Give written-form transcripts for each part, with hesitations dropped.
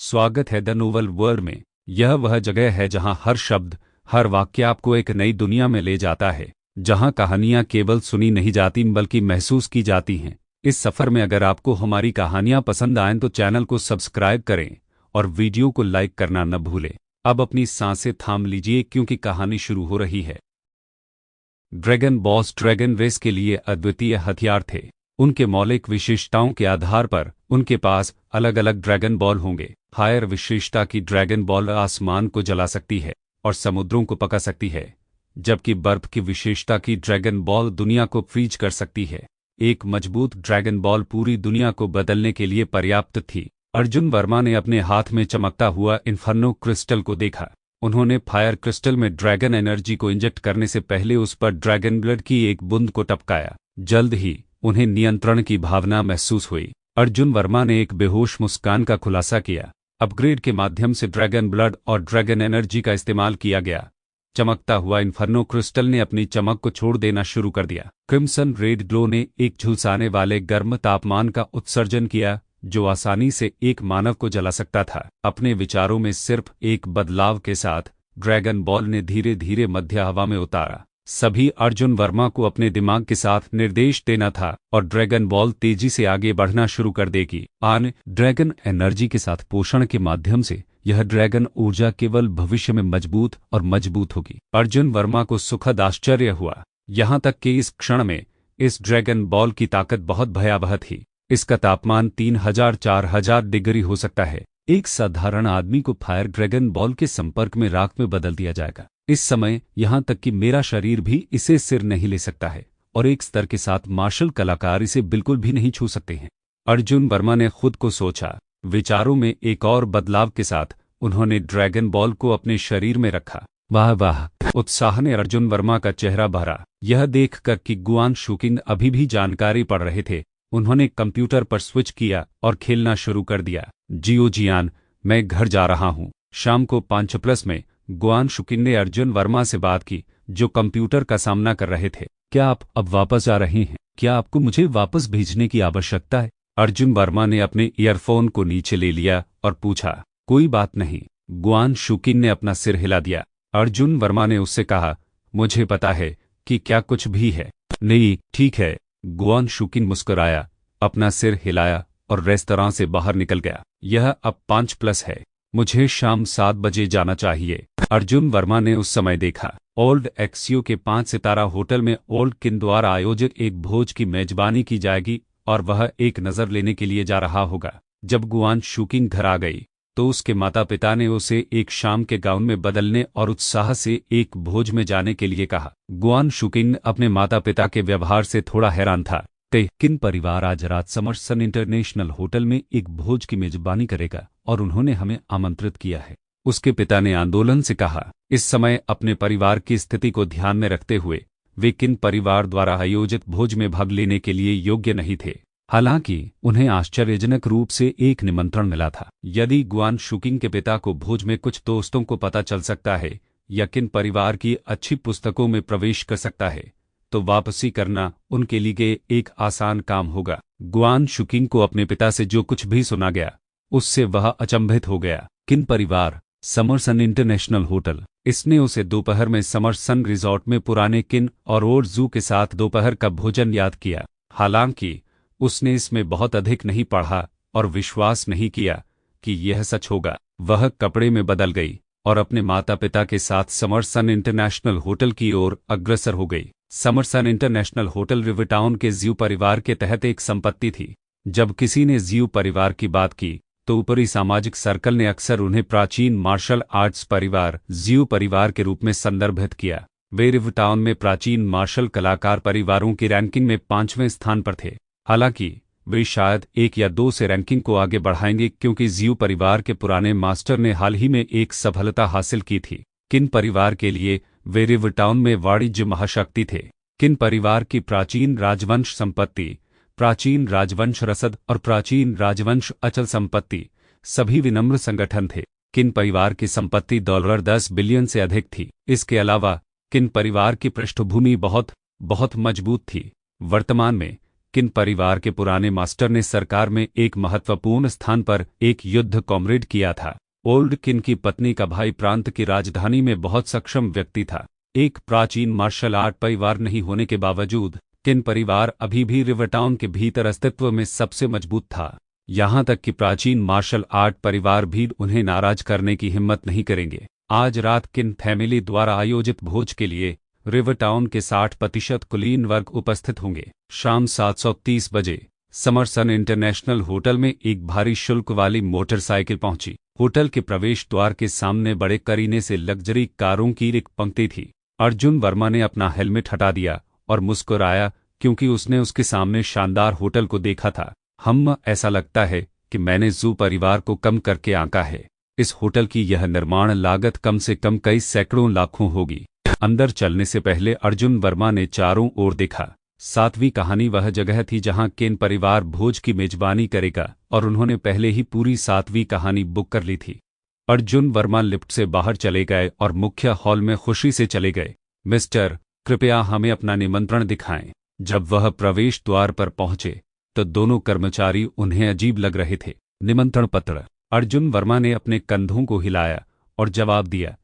स्वागत है the novel world में। यह वह जगह है जहां हर शब्द, हर वाक्य आपको एक नई दुनिया में ले जाता है, जहां कहानियां केवल सुनी नहीं जाती बल्कि महसूस की जाती हैं। इस सफ़र में अगर आपको हमारी कहानियां पसंद आएं तो चैनल को सब्सक्राइब करें और वीडियो को लाइक करना न भूलें। अब अपनी सांसें थाम लीजिए क्योंकि कहानी शुरू हो रही है। ड्रैगन बॉस ड्रैगन रेस के लिए अद्वितीय हथियार थे। उनके मौलिक विशेषताओं के आधार पर उनके पास अलग अलग ड्रैगन बॉल होंगे। फायर विशेषता की ड्रैगन बॉल आसमान को जला सकती है और समुद्रों को पका सकती है, जबकि बर्फ की विशेषता की ड्रैगन बॉल दुनिया को फ्रीज कर सकती है। एक मजबूत ड्रैगन बॉल पूरी दुनिया को बदलने के लिए पर्याप्त थी। अर्जुन वर्मा ने अपने हाथ में चमकता हुआ इन्फर्नो क्रिस्टल को देखा। उन्होंने फायर क्रिस्टल में ड्रैगन एनर्जी को इंजेक्ट करने से पहले उस पर ड्रैगन ब्लड की एक बूंद को टपकाया। जल्द ही उन्हें नियंत्रण की भावना महसूस हुई। अर्जुन वर्मा ने एक बेहोश मुस्कान का खुलासा किया। अपग्रेड के माध्यम से ड्रैगन ब्लड और ड्रैगन एनर्जी का इस्तेमाल किया गया। चमकता हुआ इन्फर्नो क्रिस्टल ने अपनी चमक को छोड़ देना शुरू कर दिया। क्रिम्सन रेड ग्लो ने एक झुलसाने वाले गर्म तापमान का उत्सर्जन किया जो आसानी से एक मानव को जला सकता था। अपने विचारों में सिर्फ एक बदलाव के साथ ड्रैगन बॉल ने धीरे धीरे मध्य हवा में उतारा। सभी अर्जुन वर्मा को अपने दिमाग के साथ निर्देश देना था और ड्रैगन बॉल तेजी से आगे बढ़ना शुरू कर देगी। ड्रैगन एनर्जी के साथ पोषण के माध्यम से यह ड्रैगन ऊर्जा केवल भविष्य में मजबूत और मजबूत होगी। अर्जुन वर्मा को सुखद आश्चर्य हुआ, यहाँ तक कि इस क्षण में इस ड्रैगन बॉल की ताकत बहुत भयावह थी। इसका तापमान 3000-4000 डिग्री हो सकता है। एक साधारण आदमी को फायर ड्रैगन बॉल के संपर्क में राख में बदल दिया जाएगा। इस समय यहाँ तक कि मेरा शरीर भी इसे सिर नहीं ले सकता है और एक स्तर के साथ मार्शल कलाकार इसे बिल्कुल भी नहीं छू सकते हैं। अर्जुन वर्मा ने खुद को सोचा। विचारों में एक और बदलाव के साथ उन्होंने ड्रैगन बॉल को अपने शरीर में रखा। वाह वाह! उत्साह ने अर्जुन वर्मा का चेहरा भरा। यह देखकर कि गुआन शुकिंग अभी भी जानकारी पढ़ रहे थे, उन्होंने कंप्यूटर पर स्विच किया और खेलना शुरू कर दिया। जियो जियान, मैं घर जा रहा हूँ। शाम को 5+ में गुआन शुकिंग ने अर्जुन वर्मा से बात की, जो कंप्यूटर का सामना कर रहे थे। क्या आप अब वापस आ रहे हैं? क्या आपको मुझे वापस भेजने की आवश्यकता है? अर्जुन वर्मा ने अपने ईयरफोन को नीचे ले लिया और पूछा। कोई बात नहीं। गुआन शुकिंग ने अपना सिर हिला दिया। अर्जुन वर्मा ने उससे कहा, मुझे पता है कि क्या कुछ भी है। नहीं, ठीक है। गुआन शुकिंग मुस्कुराया, अपना सिर हिलाया और रेस्तरां से बाहर निकल गया। यह अब 5+ है। मुझे शाम 7 बजे जाना चाहिए। अर्जुन वर्मा ने उस समय देखा। ओल्ड एक्सियो के 5 सितारा होटल में ओल्ड किन द्वारा आयोजित एक भोज की मेजबानी की जाएगी और वह एक नज़र लेने के लिए जा रहा होगा। जब गुआन शुकिंग घर आ गई तो उसके माता पिता ने उसे एक शाम के गाउन में बदलने और उत्साह से एक भोज में जाने के लिए कहा। गुआन शुकिंग अपने माता पिता के व्यवहार से थोड़ा हैरान था। किन परिवार आज रात समरसन इंटरनेशनल होटल में एक भोज की मेजबानी करेगा और उन्होंने हमें आमंत्रित किया है, उसके पिता ने आंदोलन से कहा। इस समय अपने परिवार की स्थिति को ध्यान में रखते हुए वे किन परिवार द्वारा आयोजित भोज में भाग लेने के लिए योग्य नहीं थे। हालांकि उन्हें आश्चर्यजनक रूप से एक निमंत्रण मिला था। यदि गुआन शुकिंग के पिता को भोज में कुछ दोस्तों को पता चल सकता है या किन परिवार की अच्छी पुस्तकों में प्रवेश कर सकता है तो वापसी करना उनके लिए एक आसान काम होगा। गुआन शुकिंग को अपने पिता से जो कुछ भी सुना गया उससे वह अचंभित हो गया। किन परिवार? समरसन इंटरनेशनल होटल। इसने उसे दोपहर में समरसन रिजॉर्ट में पुराने किन और ओल्ड जू के साथ दोपहर का भोजन याद किया। हालांकि उसने इसमें बहुत अधिक नहीं पढ़ा और विश्वास नहीं किया कि यह सच होगा। वह कपड़े में बदल गई और अपने माता पिता के साथ समरसन इंटरनेशनल होटल की ओर अग्रसर हो गई। समरसन इंटरनेशनल होटल रिवरटाउन के ज्यू परिवार के तहत एक संपत्ति थी। जब किसी ने ज्यू परिवार की बात की तो ऊपरी सामाजिक सर्कल ने अक्सर उन्हें प्राचीन मार्शल आर्ट्स परिवार ज्यू परिवार के रूप में संदर्भित किया। वे रिवरटाउन में प्राचीन मार्शल कलाकार परिवारों की रैंकिंग में 5वें स्थान पर थे। हालांकि वे शायद 1 या 2 से रैंकिंग को आगे बढ़ाएंगे क्योंकि ज्यू परिवार के पुराने मास्टर ने हाल ही में एक सफलता हासिल की थी। किन परिवार के लिए वे रिवरटाउन में वाणिज्य महाशक्ति थे। किन परिवार की प्राचीन राजवंश संपत्ति, प्राचीन राजवंश रसद और प्राचीन राजवंश अचल संपत्ति सभी विनम्र संगठन थे। किन परिवार की संपत्ति $10 बिलियन से अधिक थी। इसके अलावा किन परिवार की पृष्ठभूमि बहुत बहुत मजबूत थी। वर्तमान में किन परिवार के पुराने मास्टर ने सरकार में एक महत्वपूर्ण स्थान पर एक युद्ध कॉमरेड किया था। ओल्ड किन की पत्नी का भाई प्रांत की राजधानी में बहुत सक्षम व्यक्ति था। एक प्राचीन मार्शल आर्ट परिवार नहीं होने के बावजूद किन परिवार अभी भी रिवरटाउन के भीतर अस्तित्व में सबसे मजबूत था। यहाँ तक कि प्राचीन मार्शल आर्ट परिवार भी उन्हें नाराज करने की हिम्मत नहीं करेंगे। आज रात किन फैमिली द्वारा आयोजित भोज के लिए रिवरटाउन के 60% कुलीन वर्ग उपस्थित होंगे। शाम 7:30 बजे समरसन इंटरनेशनल होटल में एक भारी शुल्क वाली मोटरसाइकिल पहुंची। होटल के प्रवेश द्वार के सामने बड़े करीने से लग्जरी कारों की एक पंक्ति थी। अर्जुन वर्मा ने अपना हेलमेट हटा दिया और मुस्कुराया क्योंकि उसने उसके सामने शानदार होटल को देखा था। ऐसा लगता है कि मैंने जू परिवार को कम करके आंका है। इस होटल की यह निर्माण लागत कम से कम कई सैकड़ों लाखों होगी। अंदर चलने से पहले अर्जुन वर्मा ने चारों ओर देखा। 7वीं कहानी वह जगह थी जहां केन परिवार भोज की मेजबानी करेगा और उन्होंने पहले ही पूरी 7वीं कहानी बुक कर ली थी। अर्जुन वर्मा लिफ्ट से बाहर चले गए और मुख्य हॉल में खुशी से चले गए। मिस्टर, कृपया हमें अपना निमंत्रण दिखाएं। जब वह प्रवेश द्वार पर पहुंचे तो दोनों कर्मचारी उन्हें अजीब लग रहे थे। निमंत्रण पत्र। अर्जुन वर्मा ने अपने कंधों को हिलाया और जवाब दिया।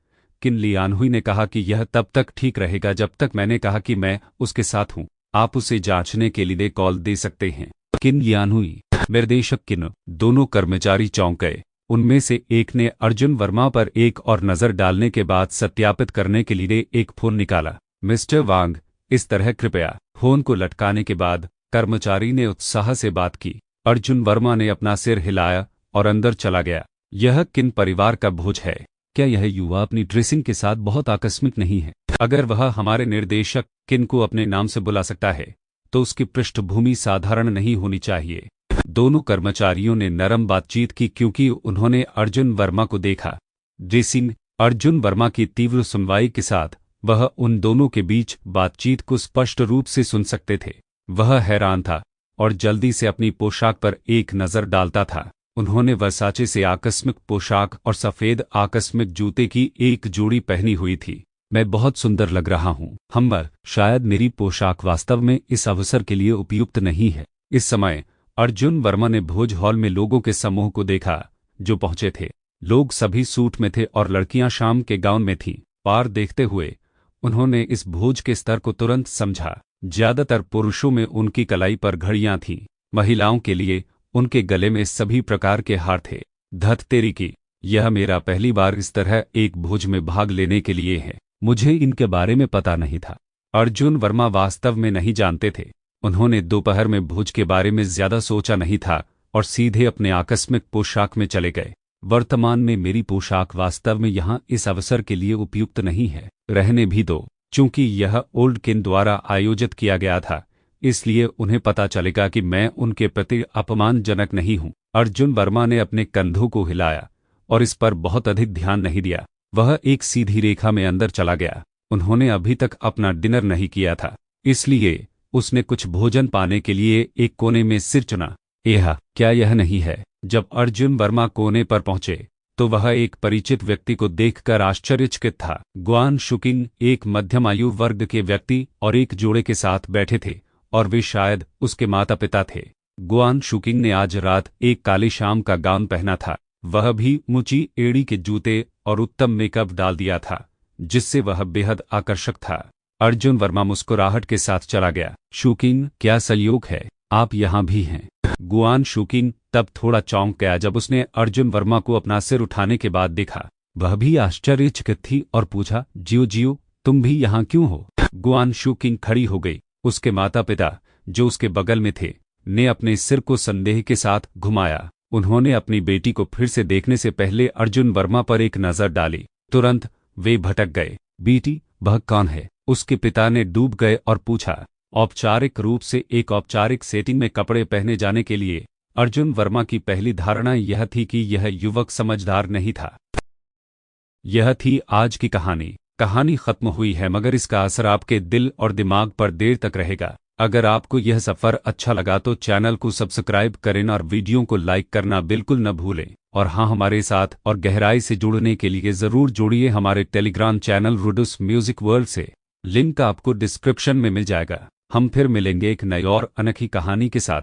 किन लियानहुई ने कहा कि यह तब तक ठीक रहेगा जब तक मैंने कहा कि मैं उसके साथ हूं। आप उसे जांचने के लिए कॉल दे सकते हैं। किन लियानहुई, निर्देशक किन। दोनों कर्मचारी चौंक गए। उनमें से एक ने अर्जुन वर्मा पर एक और नजर डालने के बाद सत्यापित करने के लिए एक फोन निकाला। मिस्टर वांग, इस तरह कृपया। फोन को लटकाने के बाद कर्मचारी ने उत्साह से बात की। अर्जुन वर्मा ने अपना सिर हिलाया और अंदर चला गया। यह किन परिवार का भोज है? क्या यह युवा अपनी ड्रेसिंग के साथ बहुत आकस्मिक नहीं है? अगर वह हमारे निर्देशक किन को अपने नाम से बुला सकता है तो उसकी पृष्ठभूमि साधारण नहीं होनी चाहिए। दोनों कर्मचारियों ने नरम बातचीत की क्योंकि उन्होंने अर्जुन वर्मा को देखा। ड्रेसिंग। अर्जुन वर्मा की तीव्र सुनवाई के साथ वह उन दोनों के बीच बातचीत को स्पष्ट रूप से सुन सकते थे। वह हैरान था और जल्दी से अपनी पोशाक पर एक नज़र डालता था। उन्होंने वर्साचे से आकस्मिक पोशाक और सफ़ेद आकस्मिक जूते की एक जोड़ी पहनी हुई थी। मैं बहुत सुंदर लग रहा हूँ। शायद मेरी पोशाक वास्तव में इस अवसर के लिए उपयुक्त नहीं है। इस समय अर्जुन वर्मा ने भोज हॉल में लोगों के समूह को देखा जो पहुंचे थे। लोग सभी सूट में थे और लड़कियां शाम के गाउन में थीं। पार देखते हुए उन्होंने इस भोज के स्तर को तुरंत समझा। ज्यादातर पुरुषों में उनकी कलाई पर घड़ियां थीं। महिलाओं के लिए उनके गले में सभी प्रकार के हार थे। धत तेरी की, यह मेरा पहली बार इस तरह एक भोज में भाग लेने के लिए है। मुझे इनके बारे में पता नहीं था। अर्जुन वर्मा वास्तव में नहीं जानते थे। उन्होंने दोपहर में भोज के बारे में ज्यादा सोचा नहीं था और सीधे अपने आकस्मिक पोशाक में चले गए। वर्तमान में मेरी पोशाक वास्तव में यहाँ इस अवसर के लिए उपयुक्त नहीं है। रहने भी दो। चूंकि यह ओल्ड किन द्वारा आयोजित किया गया था इसलिए उन्हें पता चलेगा कि मैं उनके प्रति अपमानजनक नहीं हूं। अर्जुन वर्मा ने अपने कंधों को हिलाया और इस पर बहुत अधिक ध्यान नहीं दिया। वह एक सीधी रेखा में अंदर चला गया। उन्होंने अभी तक अपना डिनर नहीं किया था इसलिए उसने कुछ भोजन पाने के लिए एक कोने में सिर चुना। क्या यह नहीं है? जब अर्जुन वर्मा कोने पर पहुंचे तो वह एक परिचित व्यक्ति को देखकर आश्चर्यचकित था। गुआन शुकिंग एक मध्यम आयु वर्ग के व्यक्ति और एक जोड़े के साथ बैठे थे और वे शायद उसके माता पिता थे। गुआन शुकिंग ने आज रात एक काली शाम का गाउन पहना था। वह भी ऊंची एड़ी के जूते और उत्तम मेकअप डाल दिया था जिससे वह बेहद आकर्षक था। अर्जुन वर्मा मुस्कुराहट के साथ चला गया। शुकिंग, क्या संयोग है, आप यहाँ भी हैं? गुआन शुकिंग तब थोड़ा चौंक गया जब उसने अर्जुन वर्मा को अपना सिर उठाने के बाद देखा। वह भी आश्चर्यचकित थी और पूछा, जियो जियो, तुम भी यहाँ क्यों हो? गुआन शुकिंग खड़ी हो गई। उसके माता पिता जो उसके बगल में थे ने अपने सिर को संदेह के साथ घुमाया। उन्होंने अपनी बेटी को फिर से देखने से पहले अर्जुन वर्मा पर एक नज़र डाली। तुरंत वे भटक गए। बेटी, वह कौन है? उसके पिता ने डूब गए और पूछा। औपचारिक रूप से एक औपचारिक सेटिंग में कपड़े पहने जाने के लिए अर्जुन वर्मा की पहली धारणा यह थी कि यह युवक समझदार नहीं था। यह थी आज की कहानी। कहानी खत्म हुई है मगर इसका असर आपके दिल और दिमाग पर देर तक रहेगा। अगर आपको यह सफ़र अच्छा लगा तो चैनल को सब्सक्राइब करें और वीडियो को लाइक करना बिल्कुल न भूलें। और हाँ, हमारे साथ और गहराई से जुड़ने के लिए ज़रूर जुड़िए हमारे टेलीग्राम चैनल रुडुस म्यूजिक वर्ल्ड से। लिंक आपको डिस्क्रिप्शन में मिल जाएगा। हम फिर मिलेंगे एक नई और अनोखी कहानी के साथ।